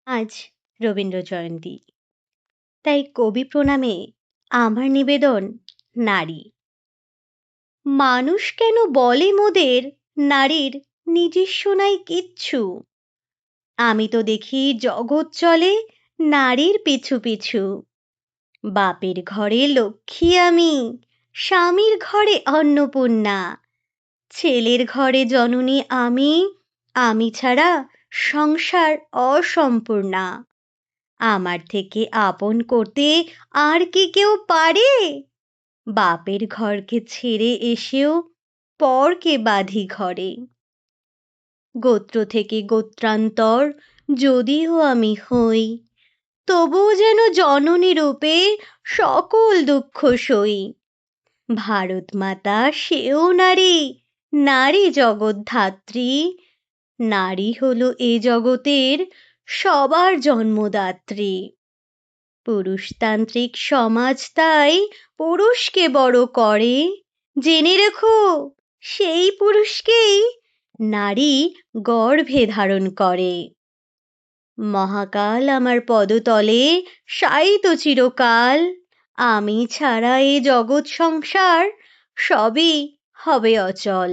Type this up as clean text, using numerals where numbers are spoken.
আজ রবীন্দ্র জয়ন্তী, তাই কবি প্রণামে আমার নিবেদন নারী। মানুষ কেন বলে মোদের নারীর নিজস্ব নাই কিচ্ছু? আমি তো দেখি জগৎ চলে নারীর পিছু পিছু। বাপের ঘরে লক্ষ্মী আমি, স্বামীর ঘরে অন্নপূর্ণা, ছেলের ঘরে জননী আমি, আমি ছাড়া সংসার অসম্পূর্ণা। আমার থেকে আপন করতে আর কি কেউ পারে? বাপের ঘরকে ছেড়ে এসেও পরকে বাঁধি ঘরে। গোত্র থেকে গোত্রান্তর যদিও আমি হই, তবুও যেন জননী রূপে সকল দুঃখ সই। ভারত মাতা সেও নারী, নারী জগৎ ধাত্রী। নারী হলো এ জগতের সবার জন্মদাত্রী। পুরুষতান্ত্রিক সমাজ তাই পুরুষকে বড় করে। জেনে রেখো, সেই পুরুষকেই নারী গর্ভে ধারণ করে। মহাকাল আমার পদতলে শায়িত চিরকাল। আমি ছাড়া এ জগৎ সংসার সবই হবে অচল।